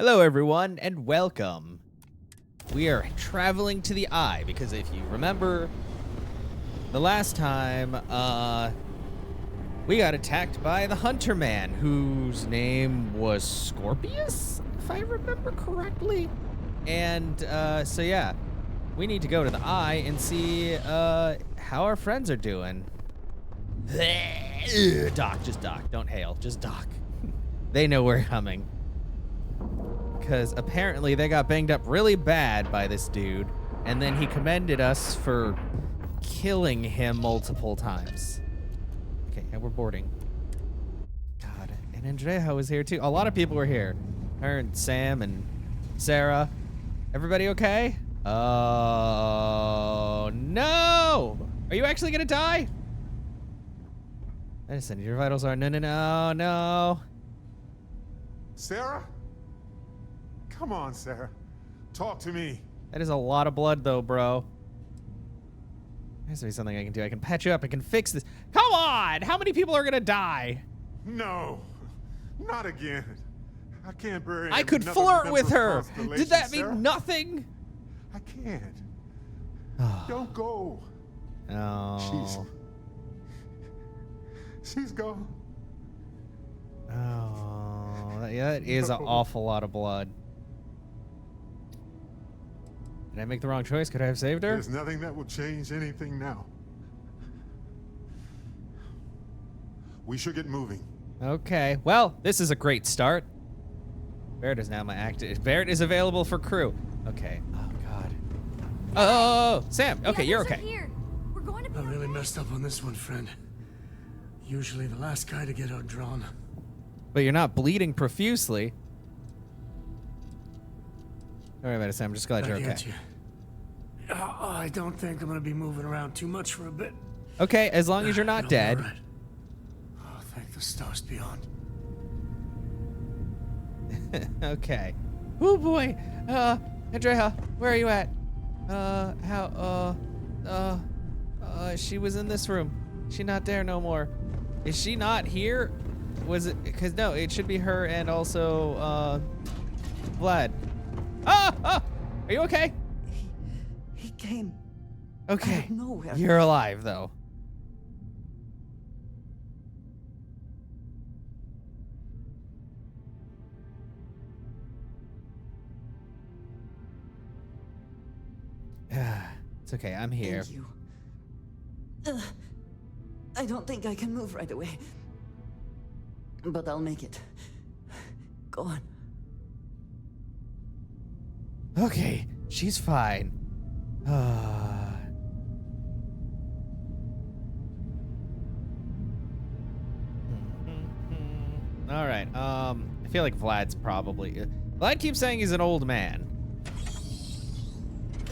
Hello, everyone, and welcome. We are traveling to the Eye because if you remember, the last time, we got attacked by the Hunter Man, whose name was Scorpius, if I remember correctly. And, so yeah, we need to go to the Eye and see, how our friends are doing. Doc, just dock. Don't hail, just dock. They know we're coming. Because apparently they got banged up really bad by this dude, and then he commended us for killing him multiple times. Okay, and we're boarding. God, and Andrea was here too. A lot of people were here. Her and Sam and Sarah. Everybody okay? Oh, no! Are you actually gonna die? Listen, your vitals are no. Sarah? Come on, Sarah. Talk to me. That is a lot of blood, though, bro. There has to be something I can do. I can patch you up. I can fix this. Come on! How many people are gonna die? No, not again. I can't bury. I could another flirt member with of her. Constellation, Did that Sarah. mean nothing? I can't. Don't go. Oh. She's gone. Oh. Yeah, that is an awful lot of blood. Did I make the wrong choice? Could I have saved her? There's nothing that will change anything now. We should get moving. Okay. Well, this is a great start. Barrett is now my active. Barrett is available for crew. Okay. Oh, God. Oh, Sam. Okay, you're okay. Here. We're going to be I really okay. messed up on this one, friend. Usually the last guy to get outdrawn. But you're not bleeding profusely. Don't worry about it, Sam. I'm just glad you're I okay. get you. I don't think I'm gonna be moving around too much for a bit. Okay, as long as you're not You'll be dead. all right. Oh, thank the stars beyond. Okay. Oh boy. Andrea, where are you at? She was in this room. She not there no more. Is she not here? Was it? Because no, it should be her and also, Vlad. Are you okay? He came. Okay. Out of nowhere. You're alive, though. It's okay. I'm here. Thank you. I don't think I can move right away. But I'll make it. Go on. Okay, she's fine. All right. I feel like Vlad's probably. Vlad keeps saying he's an old man.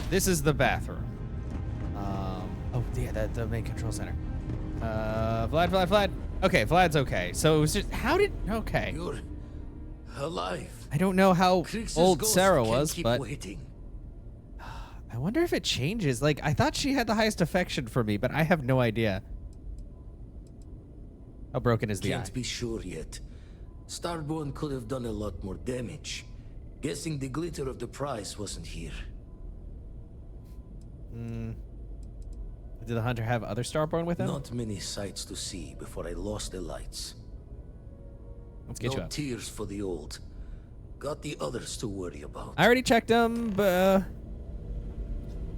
This is the bathroom. Oh yeah, the main control center. Vlad. Okay, Vlad's okay. So it was just okay. You're alive. I don't know how Krix's old ghost Sarah can't was, keep but waiting. I wonder if it changes. Like, I thought she had the highest affection for me, but I have no idea. How broken is the eye? Can't be sure yet. Starborn could have done a lot more damage. Guessing the glitter of the prize wasn't here. Did the hunter have other Starborn with him? Not many sights to see before I lost the lights. Let's get you No up. tears for the old. Got the others to worry about. I already checked them, but...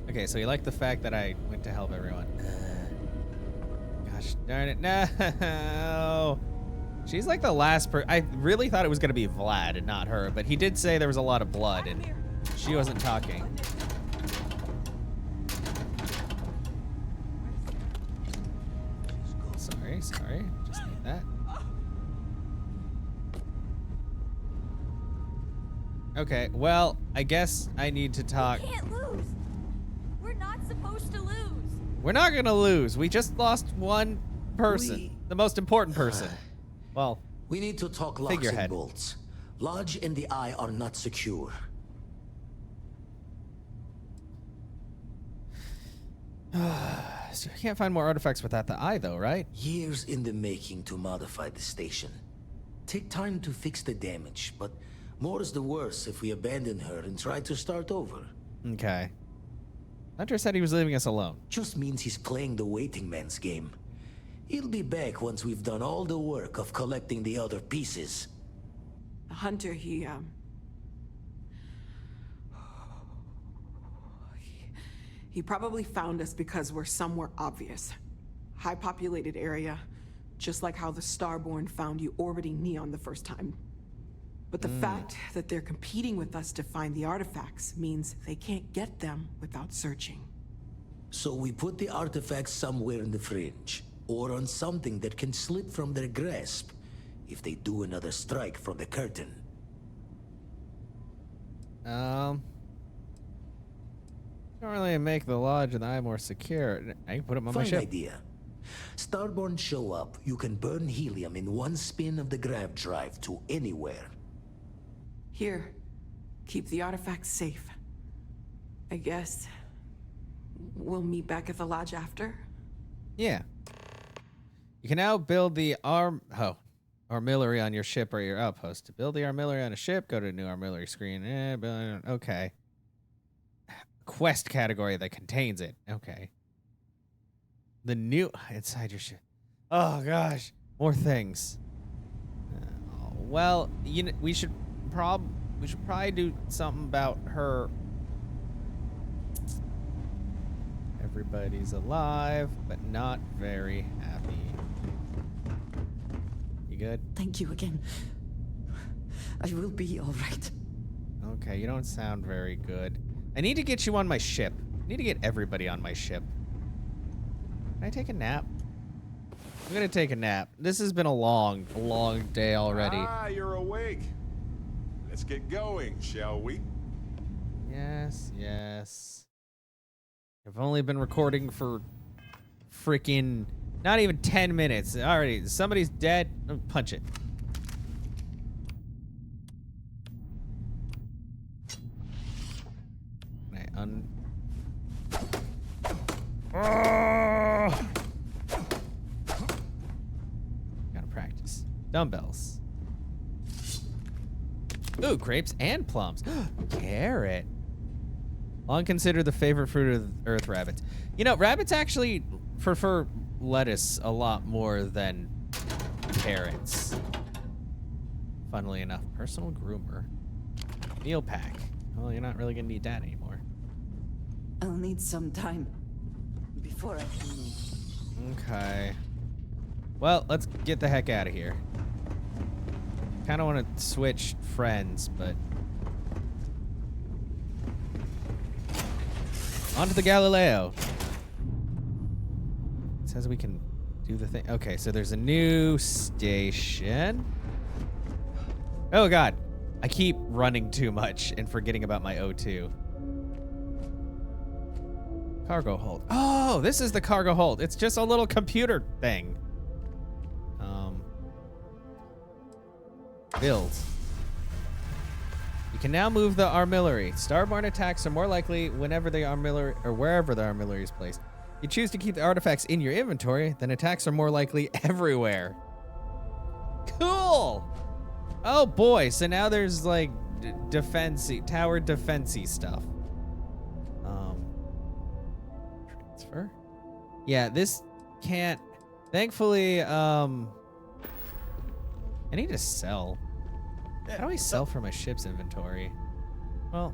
Okay, so you like the fact that I went to help everyone. Gosh darn it, no! She's like the last I really thought it was going to be Vlad and not her, but he did say there was a lot of blood, and she wasn't talking. Sorry. Just need that. Okay, well, I guess I need to talk. We can't lose. We're not supposed to lose. We're not gonna lose. We just lost one person. The most important person. Well, We need to talk locks and figurehead. bolts. Lodge and the Eye are not secure. so I can't find more artifacts without the eye, though, right? Years in the making to modify the station. Take time to fix the damage, but More's the worse if we abandon her and try to start over. Okay. Hunter said he was leaving us alone. Just means he's playing the waiting man's game. He'll be back once we've done all the work of collecting the other pieces. Hunter, he probably found us because we're somewhere obvious. High populated area, just like how the Starborn found you orbiting Neon the first time. But the fact that they're competing with us to find the artifacts means they can't get them without searching. So we put the artifacts somewhere in the fringe, or on something that can slip from their grasp if they do another strike from the curtain. Don't really make the lodge and the eye more secure. I can put them on my Fine ship. idea. Starborn show up, you can burn helium in one spin of the grav drive to anywhere. Here, keep the artifacts safe. I guess we'll meet back at the lodge after. Yeah. You can now build the armillary on your ship or your outpost. To build the armillary on a ship, go to the new armillary screen. Okay. Quest category that contains it. Okay. The new inside your ship. Oh gosh, more things. Well, we should probably do something about her. Everybody's alive, but not very happy. You good? Thank you again. I will be all right. Okay, you don't sound very good. I need to get you on my ship. I need to get everybody on my ship. Can I take a nap? I'm gonna take a nap. This has been a long day already. Ah, you're awake. Let's get going, shall we? Yes, yes. I've only been recording for freaking not even 10 minutes. Already, somebody's dead. Punch it. Gotta practice. Dumbbells. Ooh, grapes and plums. Carrot. Long considered the favorite fruit of Earth rabbits. You know, rabbits actually prefer lettuce a lot more than carrots. Funnily enough, personal groomer. Meal pack. Well, you're not really gonna need that anymore. I'll need some time before I can move. Okay. Well, let's get the heck out of here. Kind of want to switch friends, but... Onto the Galileo. It says we can do the thing. Okay, so there's a new station. Oh, God. I keep running too much and forgetting about my O2. Cargo hold. Oh, this is the cargo hold. It's just a little computer thing. Build. You can now move the armillary. Starborn attacks are more likely whenever the armillary or wherever the armillary is placed. You choose to keep the artifacts in your inventory, then attacks are more likely everywhere. Cool. Oh boy, so now there's like defensey, tower defensey stuff. Transfer. Yeah, this can't. Thankfully, I need to sell. How do I sell from my ship's inventory? Well,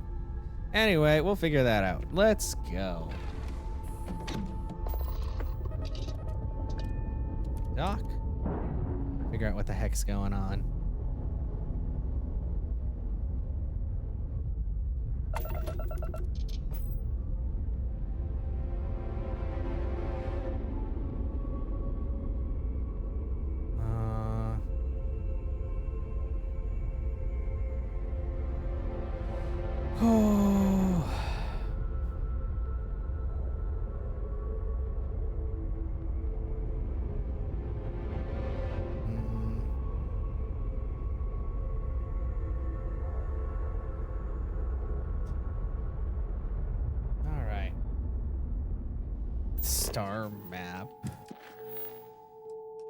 anyway, we'll figure that out. Let's go. Dock. Figure out what the heck's going on. Oh. All right. Star map.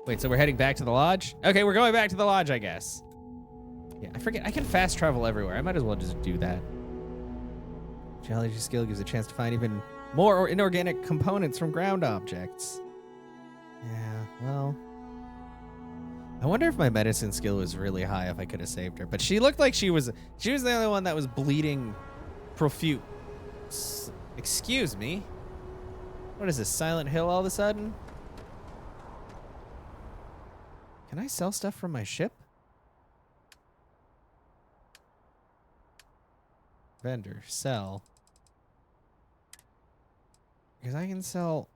Wait, so we're heading back to the lodge? Okay, we're going back to the lodge, I guess. Yeah, I forget. I can fast travel everywhere. I might as well just do that. Geology skill gives a chance to find even more inorganic components from ground objects. Yeah, well. I wonder if my medicine skill was really high if I could have saved her. But she looked like she was the only one that was bleeding profuse. Excuse me. What is this, Silent Hill all of a sudden? Can I sell stuff from my ship? Vendor, sell. Because I can sell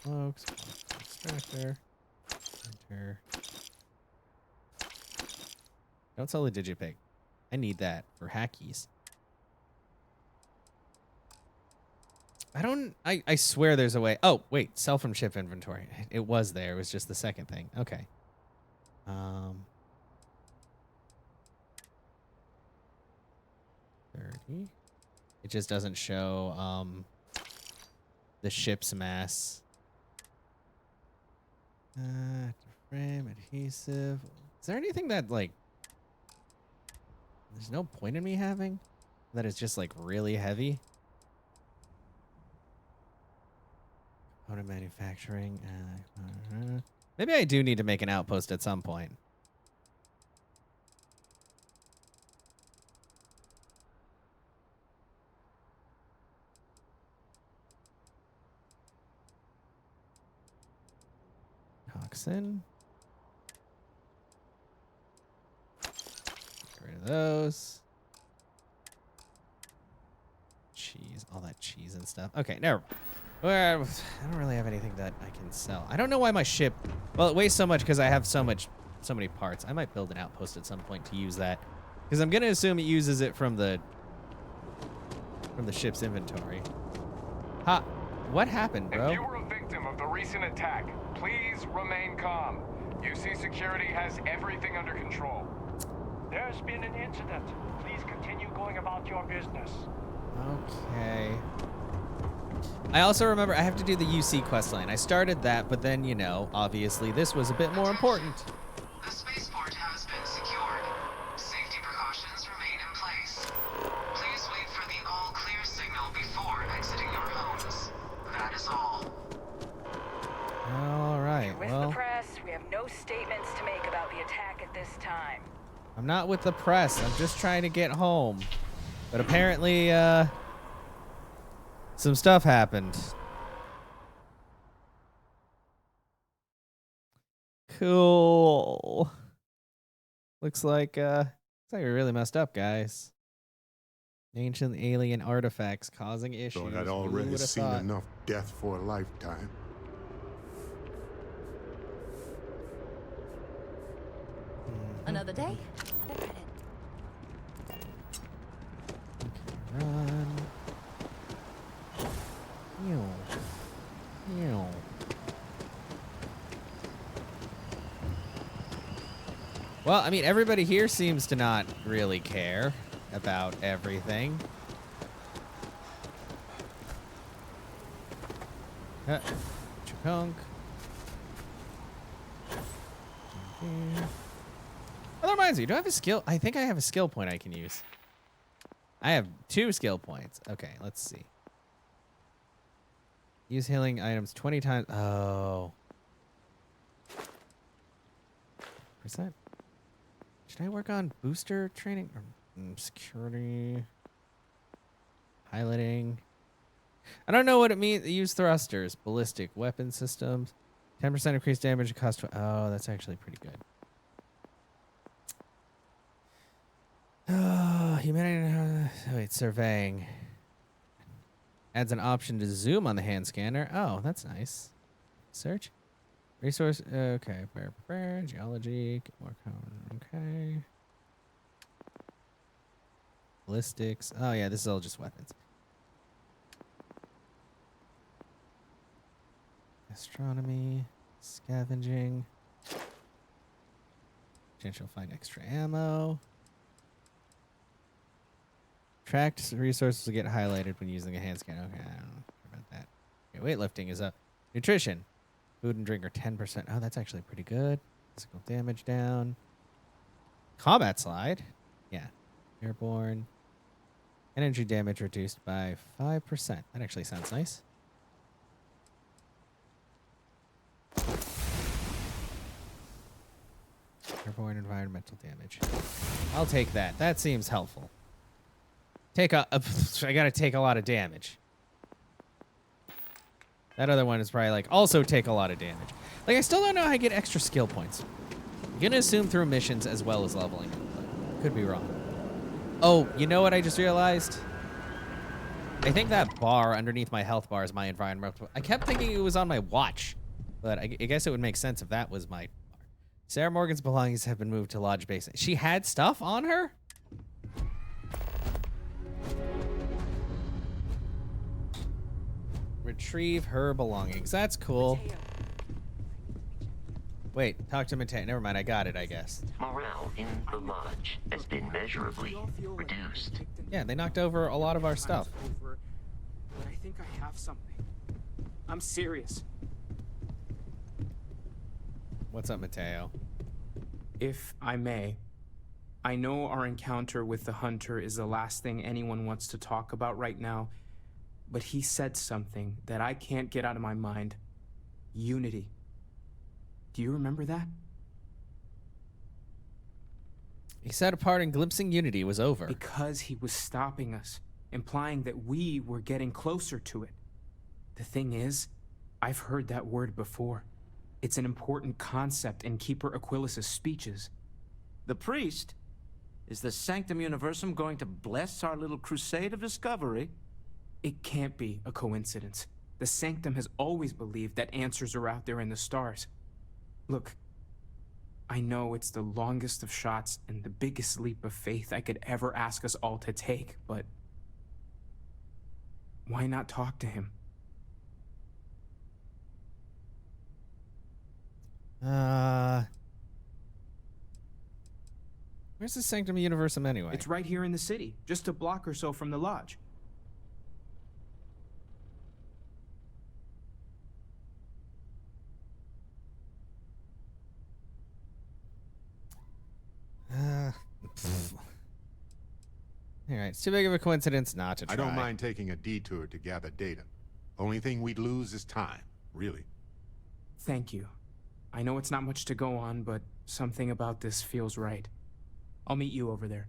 smokes, extractor, enter. Don't sell the digipig. I need that for hackies. I swear there's a way. Oh, wait, sell from ship inventory. It was there. It was just the second thing. Okay. 30. It just doesn't show the ship's mass. Frame, adhesive. Is there anything that, like, there's no point in me having that is just, like, really heavy? Component manufacturing. Maybe I do need to make an outpost at some point. Toxin. Get rid of those. Cheese, all that cheese and stuff. Okay, never. Well, I don't really have anything that I can sell. I don't know why my ship. Well, it weighs so much because I have so many parts. I might build an outpost at some point to use that, because I'm gonna assume it uses it from the ship's inventory. Ha! What happened, bro? If you were a victim of the recent attack, please remain calm. UC Security has everything under control. There's been an incident. Please continue going about your business. Okay. I also remember I have to do the UC questline. I started that, but then, you know, obviously this was a bit more important. The spaceport has been secured. Safety precautions remain in place. Please wait for the all-clear signal before exiting your homes. That is all. All right, With well, the press, we have no statements to make about the attack at this time. I'm not with the press. I'm just trying to get home. But apparently, some stuff happened. Cool. Looks like we're really messed up, guys. Ancient alien artifacts causing issues. Thought I'd Who already would've seen thought? enough death for a lifetime. Another day, another credit. Run. Ew. Ew. Well, I mean, everybody here seems to not really care about everything. Chunk. Oh, that reminds me. Do I have a skill? I think I have a skill point I can use. I have 2 skill points. Okay, let's see. Use healing items 20 times. Oh. Percent. Should I work on booster training? Or, security. Piloting. I don't know what it means. Use thrusters. Ballistic weapon systems. 10% increased damage cost. Oh, that's actually pretty good. Oh, humanity. Wait, surveying. Adds an option to zoom on the hand scanner. Oh, that's nice. Search. Resource. Okay. Geology. Get more common. Okay. Ballistics. Oh, yeah. This is all just weapons. Astronomy. Scavenging. Potential find extra ammo. Tracked resources will get highlighted when using a hand scan. Okay, I don't know about that. Okay, weightlifting is up. Nutrition. Food and drink are 10%. Oh, that's actually pretty good. Physical damage down. Combat slide. Yeah. Airborne. Energy damage reduced by 5%. That actually sounds nice. Airborne environmental damage. I'll take that. That seems helpful. I gotta take a lot of damage. That other one is probably like, also take a lot of damage. Like, I still don't know how I get extra skill points. I'm gonna assume through missions as well as leveling up, but could be wrong. Oh, you know what I just realized? I think that bar underneath my health bar is my environmental. I kept thinking it was on my watch, but I guess it would make sense if that was my bar. Sarah Morgan's belongings have been moved to Lodge Base. She had stuff on her? Retrieve her belongings. That's cool. Wait, talk to Mateo. Never mind, I got it, I guess. Morale in the lodge has been measurably reduced. Yeah, they knocked over a lot of our stuff. But I think I have something. I'm serious. What's up, Mateo? If I may, I know our encounter with the hunter is the last thing anyone wants to talk about right now, but he said something that I can't get out of my mind. Unity. Do you remember that? He said a part in glimpsing unity was over. Because he was stopping us, implying that we were getting closer to it. The thing is, I've heard that word before. It's an important concept in Keeper Aquilas's speeches. The priest? Is the Sanctum Universum going to bless our little crusade of discovery? It can't be a coincidence. The Sanctum has always believed that answers are out there in the stars. Look, I know it's the longest of shots and the biggest leap of faith I could ever ask us all to take, but why not talk to him? Where's the Sanctum Universum anyway? It's right here in the city, just a block or so from the lodge. All right, it's too big of a coincidence not to try. I don't mind taking a detour to gather data. Only thing we'd lose is time, really. Thank you. I know it's not much to go on, but something about this feels right. I'll meet you over there.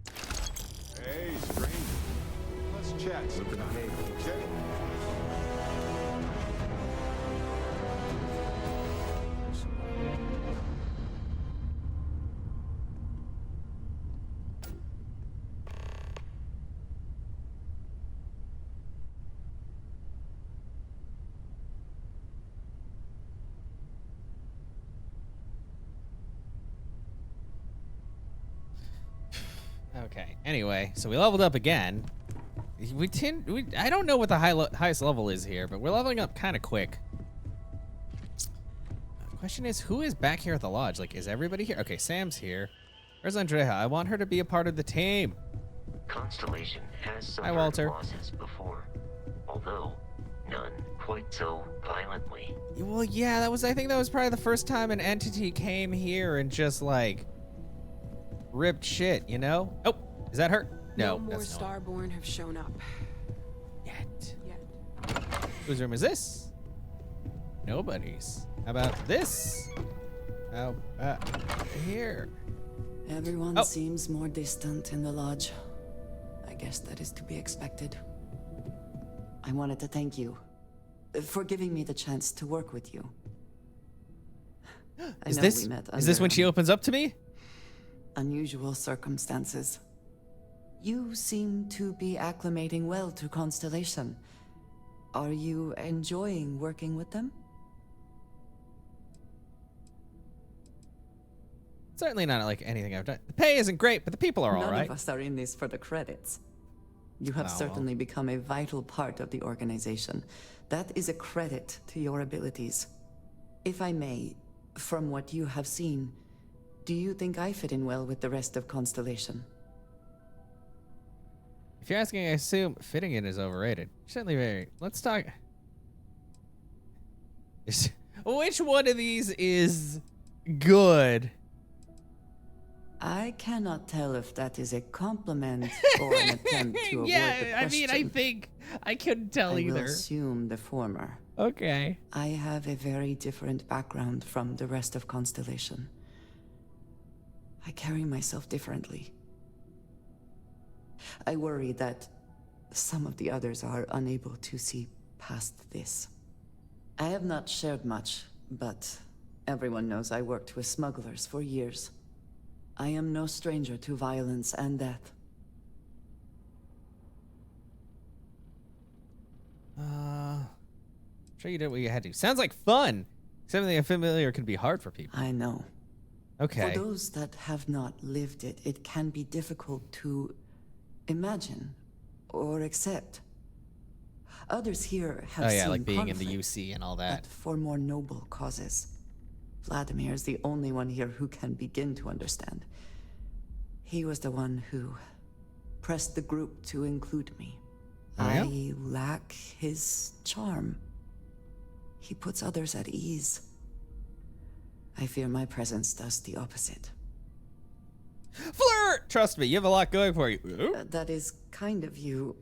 Hey, stranger. Let's chat some time, okay? Okay. Anyway, so we leveled up again. I don't know what the highest level is here, but we're leveling up kind of quick. The question is, who is back here at the lodge? Like, is everybody here? Okay, Sam's here. Where's Andrea? I want her to be a part of the team. Constellation has Hi, suffered Walter. losses before, although none quite so violently. Well, yeah, I think that was probably the first time an entity came here and just like ripped shit, you know? Oh, is that her? No, more that's not. Starborn have shown up. Yet. Whose room is this? Nobody's. How about this? How about here? Everyone seems more distant in the lodge. I guess that is to be expected. I wanted to thank you for giving me the chance to work with you. Is this when she opens up to me? Unusual circumstances. You seem to be acclimating well to Constellation. Are you enjoying working with them? Certainly not like anything I've done. The pay isn't great, but the people are all right. None of us are in this for the credits. You have certainly become a vital part of the organization. That is a credit to your abilities. If I may, from what you have seen, do you think I fit in well with the rest of Constellation? If you're asking, I assume fitting in is overrated. Certainly very. Let's talk. Which one of these is good? I cannot tell if that is a compliment or an attempt to avoid the question. I mean, I think I couldn't tell either. I will assume the former. Okay. I have a very different background from the rest of Constellation. I carry myself differently. I worry that some of the others are unable to see past this. I have not shared much, but everyone knows I worked with smugglers for years. I am no stranger to violence and death. Sure you did what you had to. Sounds like fun. Something unfamiliar can be hard for people. I know. Okay. For those that have not lived it, it can be difficult to imagine or accept. Others here have seen like being in conflict, the UC and all that. but for more noble causes. Vladimir is the only one here who can begin to understand. He was the one who pressed the group to include me. Oh, yeah? I lack his charm. He puts others at ease. I fear my presence does the opposite. Flirt! Trust me, you have a lot going for you. That is kind of you.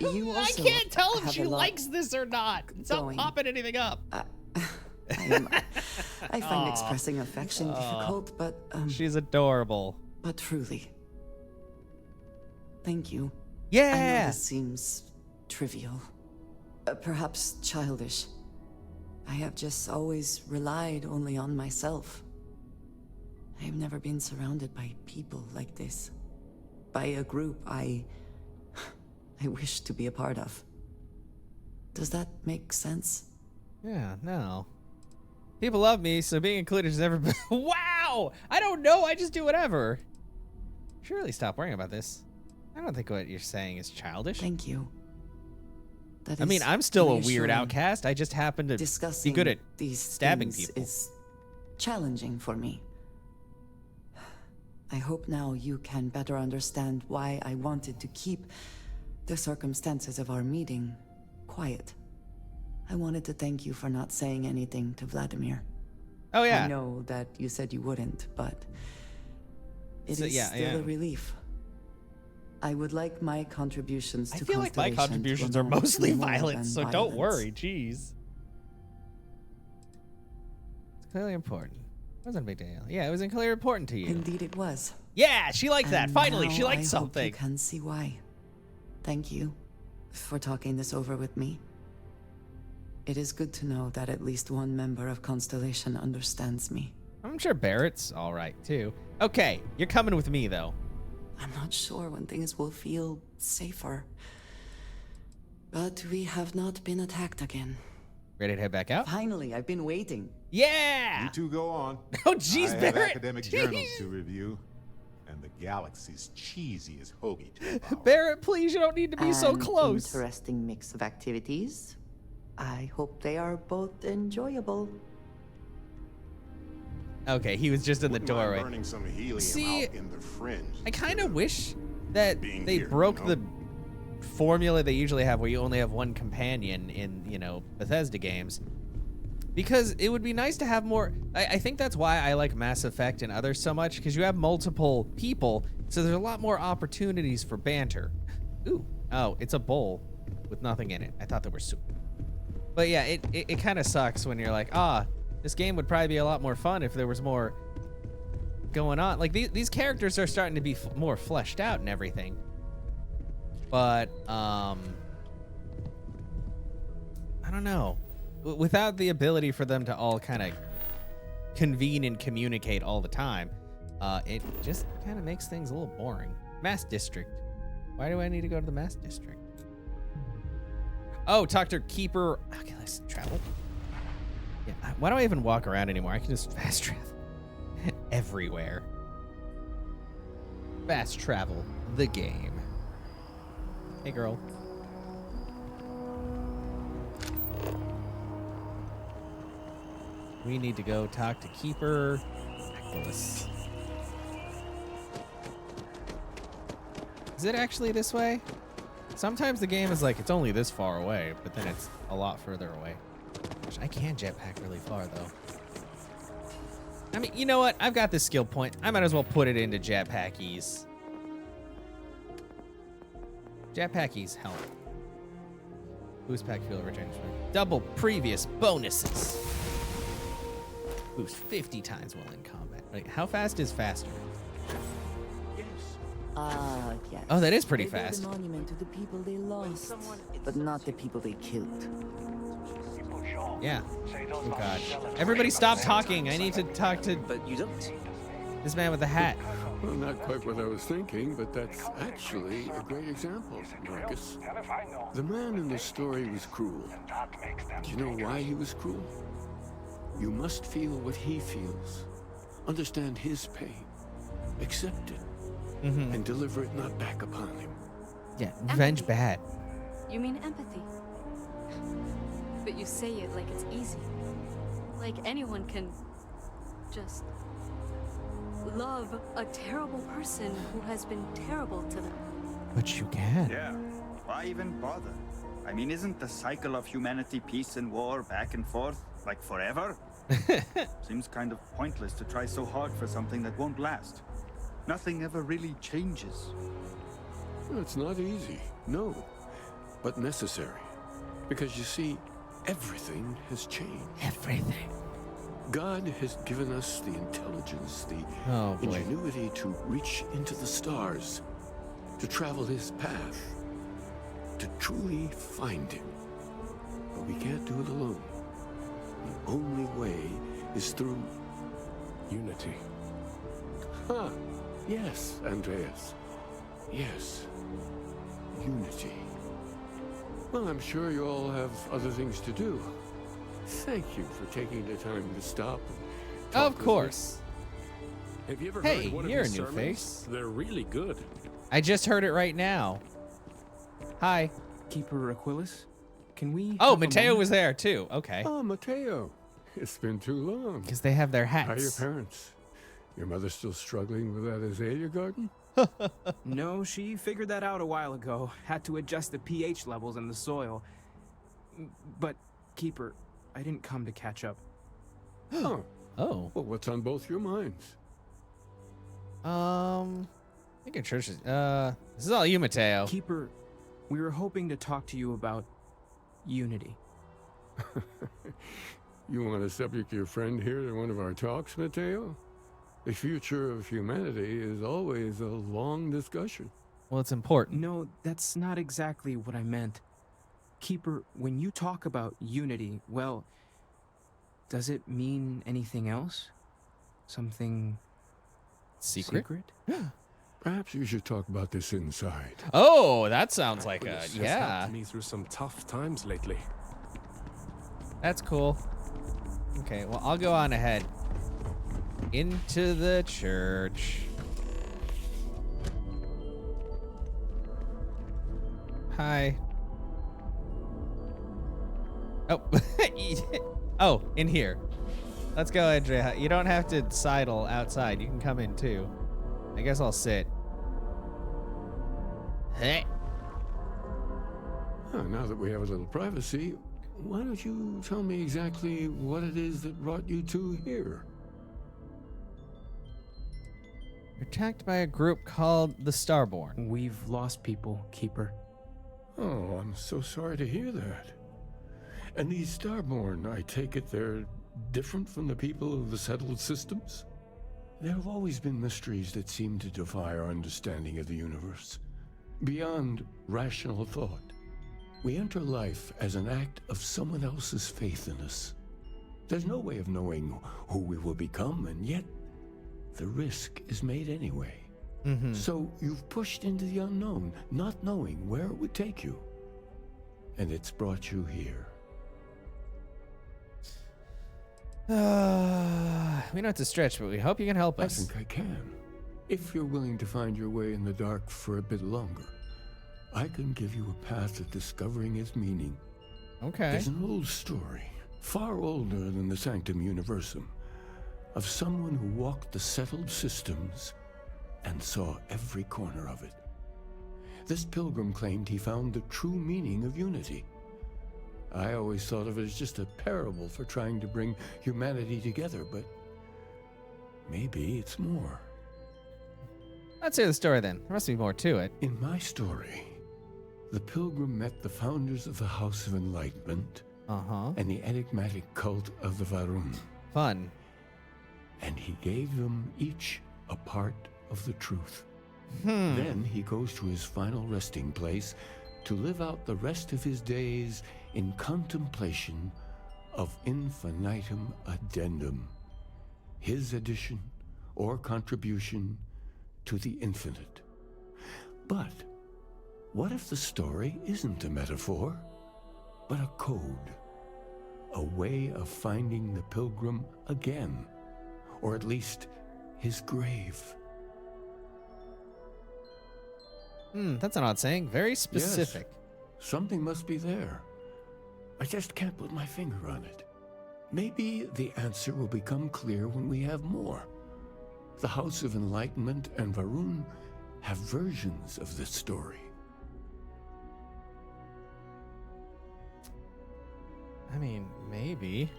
You I also can't tell if have she a lot likes this or not. It's not going. popping anything up. I find expressing affection difficult, but she's adorable. But truly, thank you. I Yeah. know this seems trivial, perhaps childish. I have just always relied only on myself. I have never been surrounded by people like this. By a group I wish to be a part of. Does that make sense? Yeah, no. People love me, so being included has never been. Wow! I don't know. I just do whatever. Surely stop worrying about this. I don't think what you're saying is childish. Thank you. That I mean, is I'm still a weird reassuring. outcast. I just happen to Discussing be good at these stabbing things people. is challenging for me. I hope now you can better understand why I wanted to keep the circumstances of our meeting quiet. I wanted to thank you for not saying anything to Vladimir. Oh, yeah. I know that you said you wouldn't, but it is yeah, still a relief. I would like my contributions to I feel like my Constellation to contributions are amount to mostly more violence, so than don't violence. worry. Jeez. It's clearly important. It wasn't a big deal. Yeah, it was clearly important to you. Indeed it was. Yeah, she liked that. And Finally, she now liked I something. hope you can see why. Thank you for talking this over with me. It is good to know that at least one member of Constellation understands me. I'm sure Barrett's all right, too. Okay, you're coming with me, though. I'm not sure when things will feel safer. But we have not been attacked again. Ready to head back out? Finally, I've been waiting. Yeah! You two go on. Oh, jeez, I have Barrett. academic journals to review, and the galaxy's cheesy as hoagie to devour. Barrett, please, you don't need to be so An close. Interesting mix of activities. I hope they are both enjoyable. Okay, he was just in the Wouldn't mind doorway. burning some helium See, out in the fringe. I kind of wish that Being they here, broke you know? the formula they usually have where you only have one companion in, you know, Bethesda games. Because it would be nice to have more. I think that's why I like Mass Effect and others so much, because you have multiple people, so there's a lot more opportunities for banter. Ooh, oh, it's a bowl with nothing in it. I thought there were soup. But yeah, it kind of sucks when you're like, this game would probably be a lot more fun if there was more going on. Like, these characters are starting to be more fleshed out and everything. But, I don't know. Without the ability for them to all kind of convene and communicate all the time, it just kind of makes things a little boring. Mass District. Why do I need to go to the Mass District? Oh, talk to Keeper. Okay, let's travel. Yeah, why do I even walk around anymore? I can just fast travel everywhere. Fast travel the game. Hey, girl. We need to go talk to Keeper. Nicholas. Is it actually this way? Sometimes the game is like, it's only this far away, but then it's a lot further away. Gosh, I can jetpack really far, though. I mean, you know what? I've got this skill point. I might as well put it into Jetpack Ease. Jetpack Ease help. Boost pack fuel returns for double previous bonuses. Boost 50 times while in combat. Wait, how fast is faster? Yes. Oh, that is pretty They built fast. a monument to the people they lost, but not the people they killed. Yeah. Oh god. Everybody stop talking. I need to talk to But you don't. this man with the hat. Well, not quite what I was thinking, but that's actually a great example, Marcus. The man in the story was cruel. Do you know why he was cruel? You must feel what he feels. Understand his pain. Accept it. And deliver it not back upon him. Yeah, revenge bad. You mean empathy? But you say it like it's easy. Like anyone can just love a terrible person who has been terrible to them. But you can. Yeah, why even bother? I mean, isn't the cycle of humanity peace and war back and forth like forever? Seems kind of pointless to try so hard for something that won't last. Nothing ever really changes. It's not easy, no, but necessary. Because you see, everything has changed. Everything. God has given us the intelligence, the ingenuity to reach into the stars, to travel his path, to truly find him. But we can't do it alone. The only way is through unity. Huh. Yes, Andreas. Yes. Unity. Well, I'm sure you all have other things to do. Thank you for taking the time to stop and talk Of course. Have you ever Hey, heard one you're of a his new sermons? face. They're really good. I just heard it right now. Hi. Keeper Aquilus, can we? Oh, have a Mateo moment? was there too. Okay. Oh, Mateo. It's been too long. Because they have their hats. How are your parents? Your mother still struggling with that azalea garden? No, she figured that out a while ago. Had to adjust the pH levels in the soil. But, Keeper, I didn't come to catch up. Oh. Oh. Well, what's on both your minds? I think at church is, this is all you, Mateo. Keeper, we were hoping to talk to you about unity. You want to subject your friend here to one of our talks, Mateo? The future of humanity is always a long discussion. Well, it's important. No, that's not exactly what I meant. Keeper, when you talk about unity, well, does it mean anything else? Something secret? Perhaps you should talk about this inside. Oh, that sounds like a Has yeah. helped me through some tough times lately. That's cool. Okay, well, I'll go on ahead. Into the church. Hi. Oh. Oh, in here. Let's go, Andrea. You don't have to sidle outside. You can come in, too. I guess I'll sit. Hey. Oh, now that we have a little privacy, why don't you tell me exactly what it is that brought you two here? You're attacked by a group called the Starborn. We've lost people, Keeper. Oh, I'm so sorry to hear that. And these Starborn, I take it they're different from the people of the settled systems? There have always been mysteries that seem to defy our understanding of the universe. Beyond rational thought, we enter life as an act of someone else's faith in us. There's no way of knowing who we will become, and yet the risk is made anyway. So you've pushed into the unknown, not knowing where it would take you. And it's brought you here. We know it's a stretch, but we hope you can help us. I think I can. If you're willing to find your way in the dark for a bit longer, I can give you a path to discovering its meaning. Okay. There's an old story, far older than the Sanctum Universum, of someone who walked the settled systems and saw every corner of it. This pilgrim claimed he found the true meaning of unity. I always thought of it as just a parable for trying to bring humanity together, but maybe it's more. Let's hear the story then. There must be more to it. In my story, the pilgrim met the founders of the House of Enlightenment and the enigmatic cult of the Varun. Fun. And he gave them each a part of the truth. Then he goes to his final resting place to live out the rest of his days in contemplation of infinitum addendum, his addition or contribution to the infinite. But what if the story isn't a metaphor, but a code? A way of finding the pilgrim again, or at least his grave. That's an odd saying. Very specific. Yes, something must be there. I just can't put my finger on it. Maybe the answer will become clear when we have more. The House of Enlightenment and Varun have versions of this story. I mean, maybe.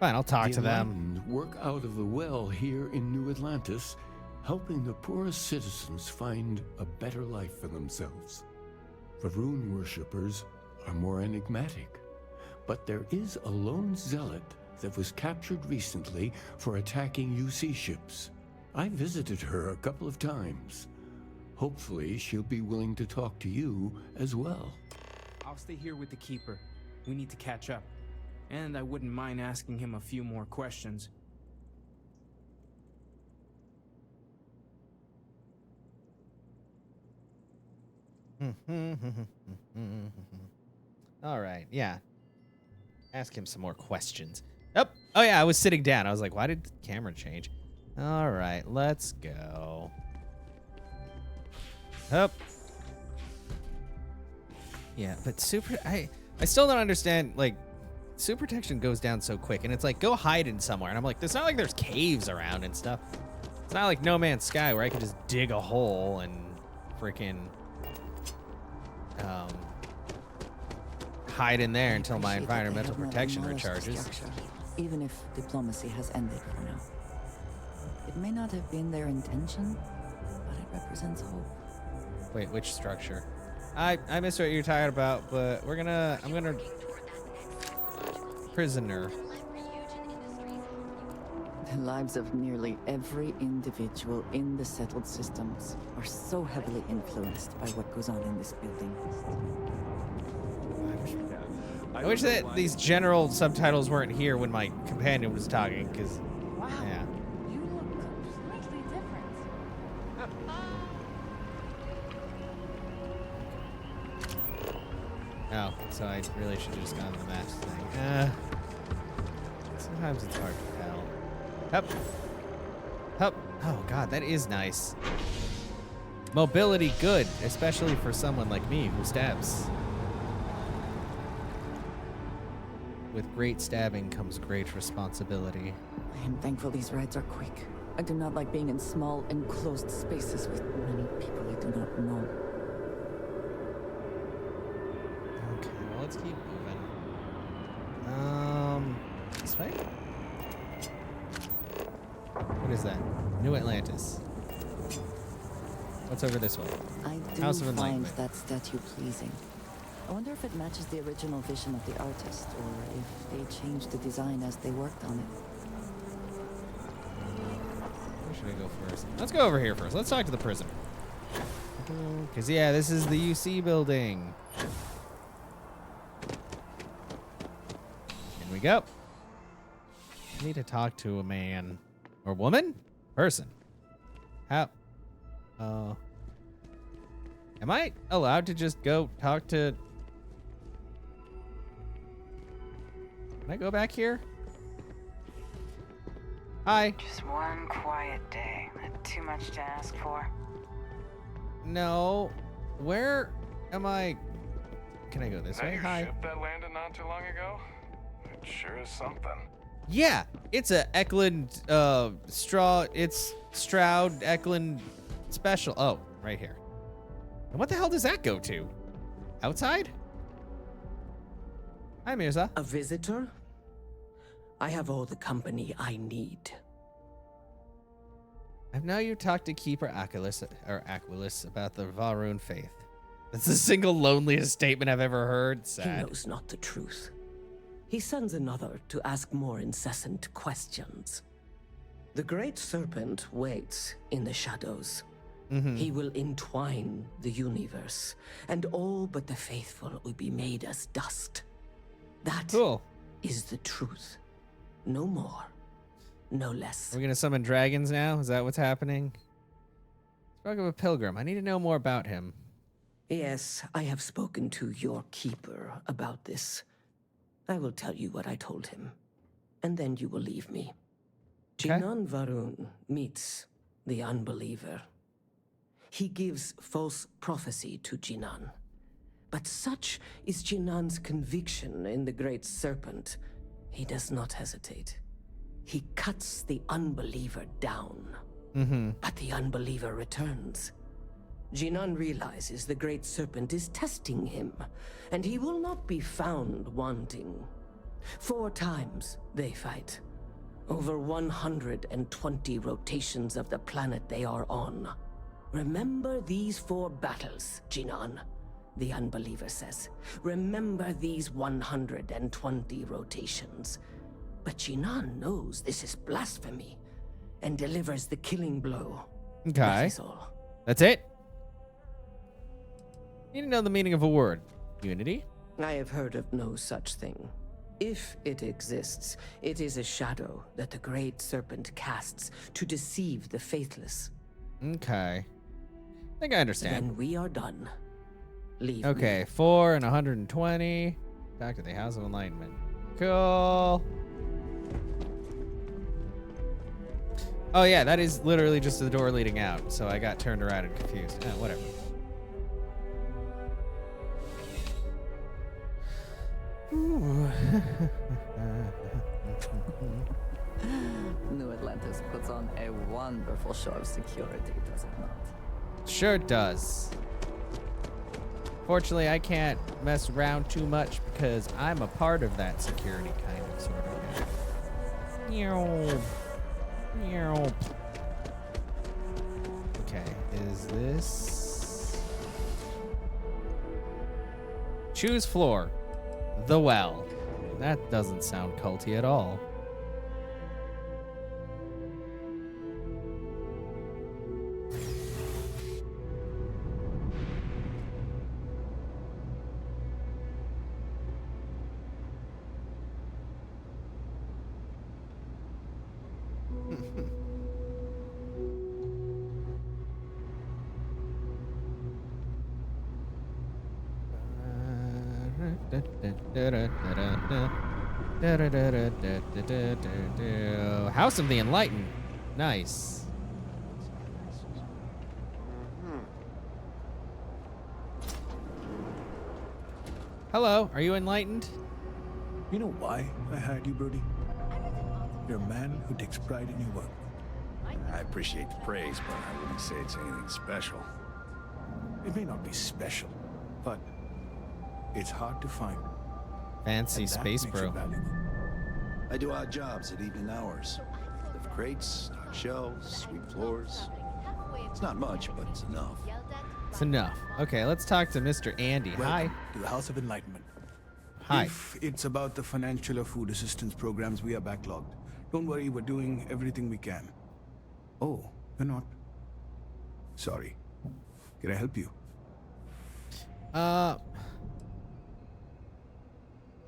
Fine, I'll talk to them. Enlightened work out of the well here in New Atlantis, helping the poorest citizens find a better life for themselves. Varun worshippers are more enigmatic, but there is a lone zealot that was captured recently for attacking UC ships. I visited her a couple of times. Hopefully, she'll be willing to talk to you as well. I'll stay here with the Keeper. We need to catch up. And I wouldn't mind asking him a few more questions. All right, yeah. Ask him some more questions. Oh yeah, I was sitting down. I was like, why did the camera change? All right, let's go. Up. Yeah, but I still don't understand, like, super protection goes down so quick, and it's like, go hide in somewhere. And I'm like, it's not like there's caves around and stuff. It's not like No Man's Sky where I can just dig a hole and freaking hide in there until my environmental protection recharges. Even if diplomacy has ended for now. It may not have been their intention, but it represents hope. Wait, which structure? I missed what you're talking about, but I'm gonna prisoner. The lives of nearly every individual in the settled systems are so heavily influenced by what goes on in this building. I wish that these general subtitles weren't here when my companion was talking, because, yeah. You look completely different. Oh, so I really should have just gone to the match thing. Sometimes it's hard to tell. Hup. Hup. Oh, God, that is nice. Mobility good, especially for someone like me who stabs. With great stabbing comes great responsibility. I am thankful these rides are quick. I do not like being in small, enclosed spaces with many people I do not know. Okay, well, let's keep moving. This way? What is that? New Atlantis. What's over this way? I do House of find Enlightenment. that statue pleasing. I wonder if it matches the original vision of the artist, or if they changed the design as they worked on it. Where should I go first? Let's go over here first. Let's talk to the prisoner. Because, yeah, this is the UC building. In we go. I need to talk to a man. Or woman? Person. How? Am I allowed to just go talk to... Can I go back here? Hi. Just one quiet day. Not too much to ask for. No. Where am I? Can I go this way? Your Hi. ship that landed not too long ago? It sure is something. Yeah, it's a Eklund it's Stroud Eklund special. Oh, right here. And what the hell does that go to? Outside? Hi, Mirza. A visitor? I have all the company I need. I've now you talked to Keeper Aquilus about the Varun faith. That's the single loneliest statement I've ever heard. Sad. He knows not the truth. He sends another to ask more incessant questions. The Great Serpent waits in the shadows. He will entwine the universe, and all but the faithful will be made as dust. That is the truth. No more, no less. Are we gonna summon dragons now? Is that what's happening? Spoke of a pilgrim. I need to know more about him. Yes, I have spoken to your keeper about this. I will tell you what I told him, and then you will leave me. Jinan Varun meets the unbeliever. He gives false prophecy to Jinan. But such is Jinan's conviction in the Great Serpent, he does not hesitate. He cuts the unbeliever down. But the unbeliever returns. Jinan realizes the Great Serpent is testing him, and he will not be found wanting. 4 times they fight. Over 120 rotations of the planet they are on. Remember these 4 battles, Jinan, the unbeliever says. Remember these 120 rotations. But Jinan knows this is blasphemy and delivers the killing blow. Okay. That is all. That's it? Need to know the meaning of a word. Unity? I have heard of no such thing. If it exists, it is a shadow that the Great Serpent casts to deceive the faithless. Okay. I think I understand. Then we are done. Leave Okay, me. 4 and 120. Back to the House of Enlightenment. Cool. Oh yeah, that is literally just the door leading out, so I got turned around and confused. Whatever. New Atlantis puts on a wonderful show of security, does it not? Sure does. Fortunately, I can't mess around too much because I'm a part of that security kind of sort of. Meow. Meow. Okay, is this... Choose floor. The well. That doesn't sound culty at all. House of the Enlightened. Nice. Hello, are you enlightened? You know why I hired you, Brody? You're a man who takes pride in your work. I appreciate the praise, but I wouldn't say it's anything special. It may not be special, but it's hard to find. Fancy And that space makes it bro. valuable. I do odd jobs at evening hours. Lift crates, stock shelves, sweep floors. It's not much, but it's enough. It's enough. Okay, let's talk to Mr. Andy. Welcome Hi. to the House of Enlightenment. Hi. If it's about the financial or food assistance programs, we are backlogged. Don't worry, we're doing everything we can. Oh, you're not? Sorry. Can I help you?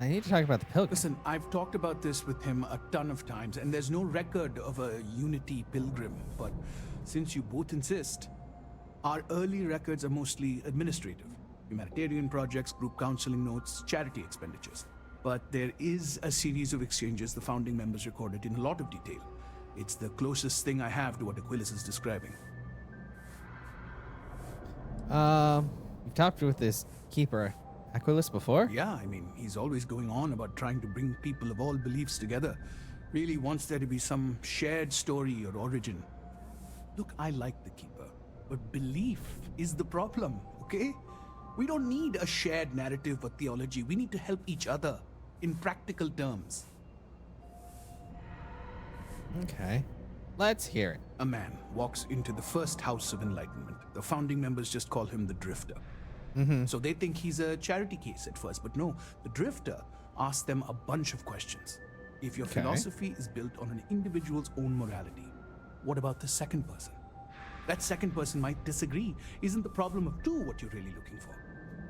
I need to talk about the pilgrim. Listen, I've talked about this with him a ton of times, and there's no record of a Unity pilgrim. But since you both insist, our early records are mostly administrative. Humanitarian projects, group counseling notes, charity expenditures. But there is a series of exchanges the founding members recorded in a lot of detail. It's the closest thing I have to what Aquilus is describing. You've talked with this keeper, Aquilus, before? Yeah, I mean, he's always going on about trying to bring people of all beliefs together. Really wants there to be some shared story or origin. Look, I like the Keeper, but belief is the problem, okay? We don't need a shared narrative or theology. We need to help each other in practical terms. Okay. Let's hear it. A man walks into the first house of enlightenment. The founding members just call him the Drifter. So they think he's a charity case at first, but no, the Drifter asks them a bunch of questions. If your philosophy is built on an individual's own morality, what about the second person? That second person might disagree. Isn't the problem of two what you're really looking for?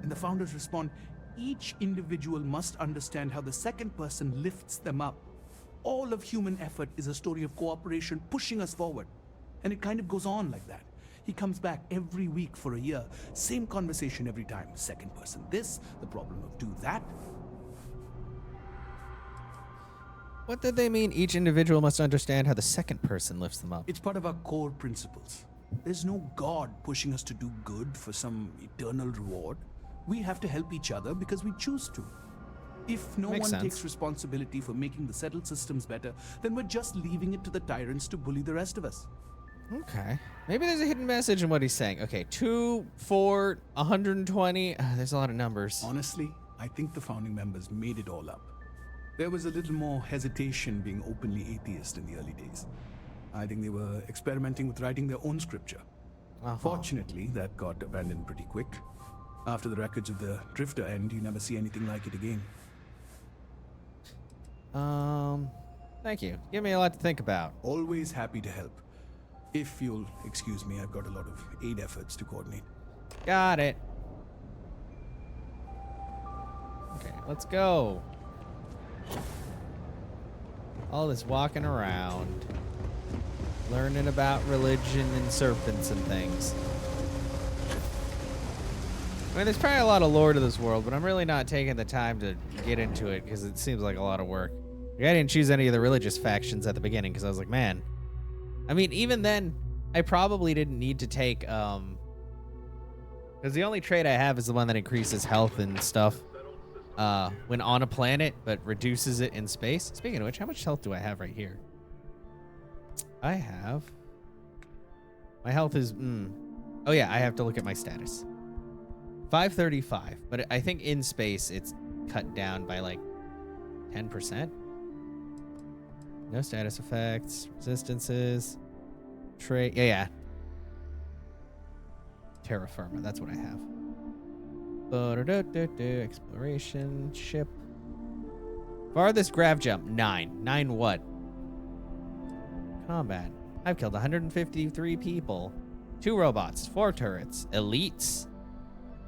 And the founders respond, each individual must understand how the second person lifts them up. All of human effort is a story of cooperation pushing us forward. And it kind of goes on like that. He comes back every week for a year. Same conversation every time. Second person this, the problem of two that. What did they mean each individual must understand how the second person lifts them up? It's part of our core principles. There's no God pushing us to do good for some eternal reward. We have to help each other because we choose to. If no one takes responsibility for making the settled systems better, then we're just leaving it to the tyrants to bully the rest of us. Okay. Maybe there's a hidden message in what he's saying. Okay, 2, 4, 120. There's a lot of numbers. Honestly, I think the founding members made it all up. There was a little more hesitation being openly atheist in the early days. I think they were experimenting with writing their own scripture. Fortunately, that got abandoned pretty quick. After the records of the Drifter end, you never see anything like it again. Thank you. Give me a lot to think about. Always happy to help. If you'll excuse me, I've got a lot of aid efforts to coordinate. Got it. Okay, let's go. All this walking around, learning about religion and serpents and things. I mean, there's probably a lot of lore to this world, but I'm really not taking the time to get into it because it seems like a lot of work. Like, I didn't choose any of the religious factions at the beginning because I was like, man. I mean, even then, I probably didn't need to take, because the only trait I have is the one that increases health and stuff when on a planet, but reduces it in space. Speaking of which, how much health do I have right here? I have... My health is... Oh yeah, I have to look at my status. 535, but I think in space it's cut down by like 10%. No status effects, resistances, trait. Yeah. Terra firma, that's what I have. Exploration ship. Farthest grav jump 9. 9 what? Combat. I've killed 153 people. 2 robots, 4 turrets, elites.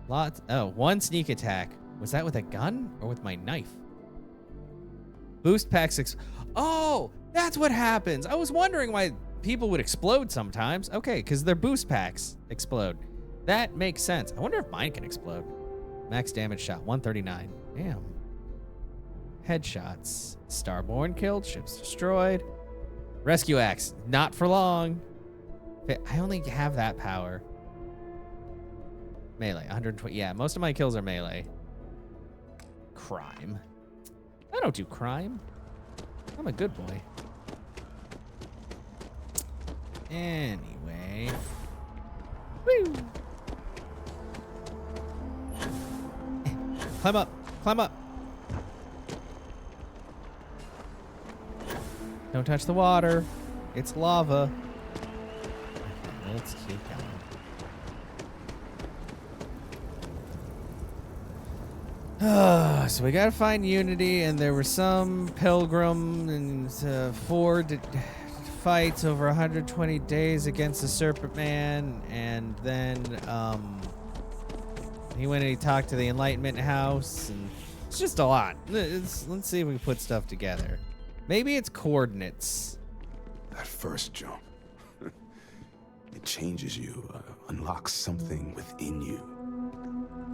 Lots. Oh, 1 sneak attack. Was that with a gun or with my knife? Boost packs. Oh, that's what happens. I was wondering why people would explode sometimes. Okay, because their boost packs explode. That makes sense. I wonder if mine can explode. Max damage shot 139. Damn. Headshots. Starborn killed. Ships destroyed. Rescue axe. Not for long. I only have that power. Melee, 120. Yeah, most of my kills are melee. Crime. I don't do crime. I'm a good boy. Anyway. Woo! Climb up. Climb up. Don't touch the water. It's lava. Okay, let's keep going. So we gotta find Unity, and there were some pilgrim and 4 fights over 120 days against the Serpent Man, and then he went and he talked to the Enlightenment House, and it's just a lot. Let's see if we can put stuff together. Maybe it's coordinates. That first jump, it changes you, unlocks something within you.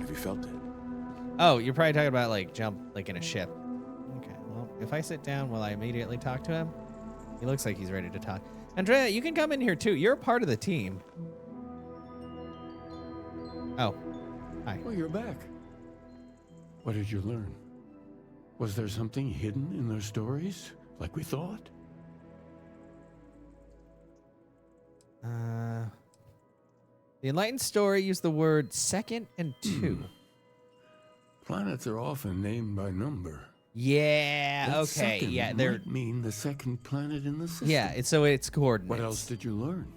Have you felt it? Oh, you're probably talking about like jump like in a ship. Okay, well, if I sit down, will I immediately talk to him? He looks like he's ready to talk. Andrea, you can come in here too. You're a part of the team. Oh, hi. Oh, you're back. What did you learn? Was there something hidden in their stories, like we thought? The Enlightened story used the word second and 2. Planets are often named by number. Yeah, That okay. second Yeah, they're might mean the second planet in the system. yeah, so it's coordinates. What else did you learn?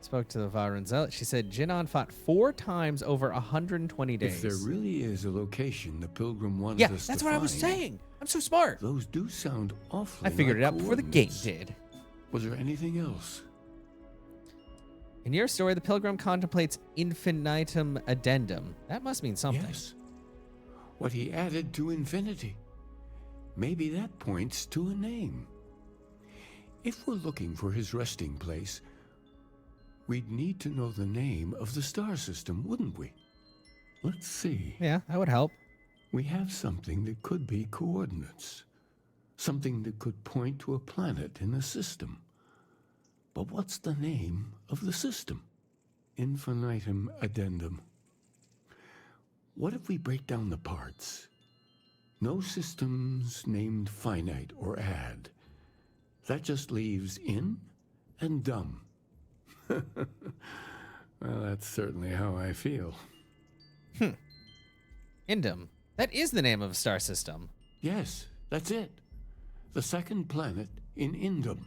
Spoke to the Varun Zealot. She said Jinan fought 4 times over 120 days. If there really is a location the Pilgrim wanted yeah, us that's to what find, I was saying. I'm so smart. Those do sound awfully I figured it like out before the game coordinates. did. Was there anything else? In your story, the Pilgrim contemplates infinitum addendum. That must mean something. Yes. What he added to infinity. Maybe that points to a name. If we're looking for his resting place, we'd need to know the name of the star system, wouldn't we? Let's see. Yeah, that would help. We have something that could be coordinates. Something that could point to a planet in the system. But what's the name of the system? Infinitum addendum. What if we break down the parts? No systems named finite or add. That just leaves in and dumb. Well, that's certainly how I feel. Indum. That is the name of a star system. Yes, that's it. The second planet in Indum.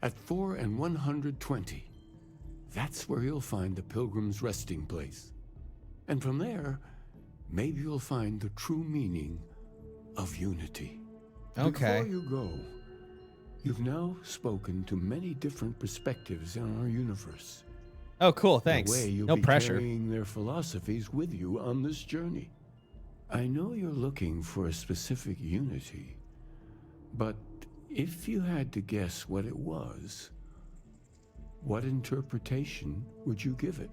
At 4 and 120. That's where you'll find the Pilgrim's resting place. And from there, maybe you'll find the true meaning of unity. Okay. Before you go, you've now spoken to many different perspectives in our universe. Oh, cool. Thanks. In a way, you'll No be pressure. carrying their philosophies with you on this journey. I know you're looking for a specific unity, but if you had to guess what it was, what interpretation would you give it?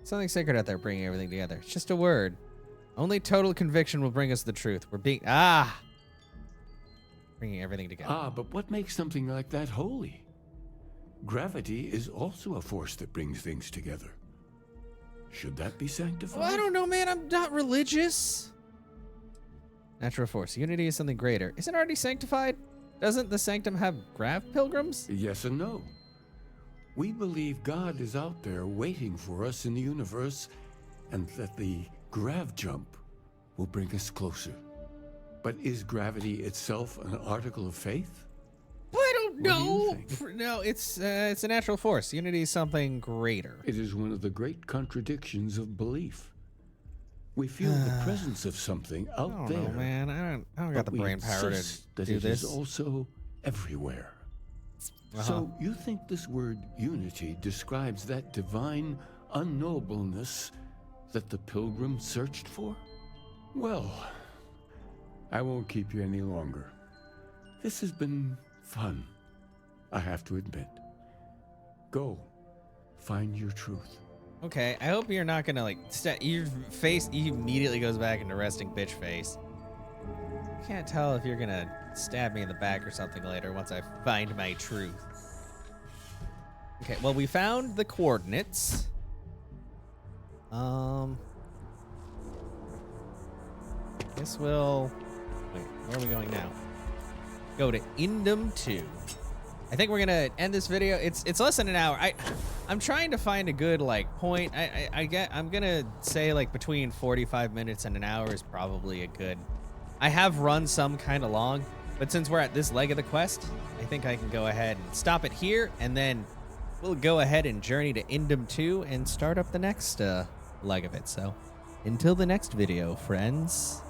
Something sacred out there bringing everything together. It's just a word. Only total conviction will bring us the truth. We're being... bringing everything together. But what makes something like that holy? Gravity is also a force that brings things together. Should that be sanctified? Well, I don't know, man. I'm not religious. Natural force. Unity is something greater. Isn't it already sanctified? Doesn't the sanctum have grav pilgrims? Yes and no. We believe God is out there waiting for us in the universe, and that the grav jump will bring us closer. But is gravity itself an article of faith? I don't What do you know. think? No, it's a natural force. Unity is something greater. It is one of the great contradictions of belief. We feel the presence of something out I don't there. know, man. I don't got but the we brain power to insist that do it this. is also everywhere. So you think this word unity describes that divine unknowableness that the pilgrim searched for? Well, I won't keep you any longer. This has been fun, I have to admit. Go, find your truth. Okay, I hope you're not gonna your face immediately goes back into resting bitch face. I can't tell if you're gonna stab me in the back or something later once I find my truth. Okay, well, we found the coordinates. Guess we'll... Wait, where are we going now? Go to Indum 2. I think we're gonna end this video. It's less than an hour. I'm trying to find a good point. I'm gonna say between 45 minutes and an hour is probably a good. I have run some kind of long, but since we're at this leg of the quest, I think I can go ahead and stop it here, and then we'll go ahead and journey to Indum 2 and start up the next leg of it. So until the next video, friends.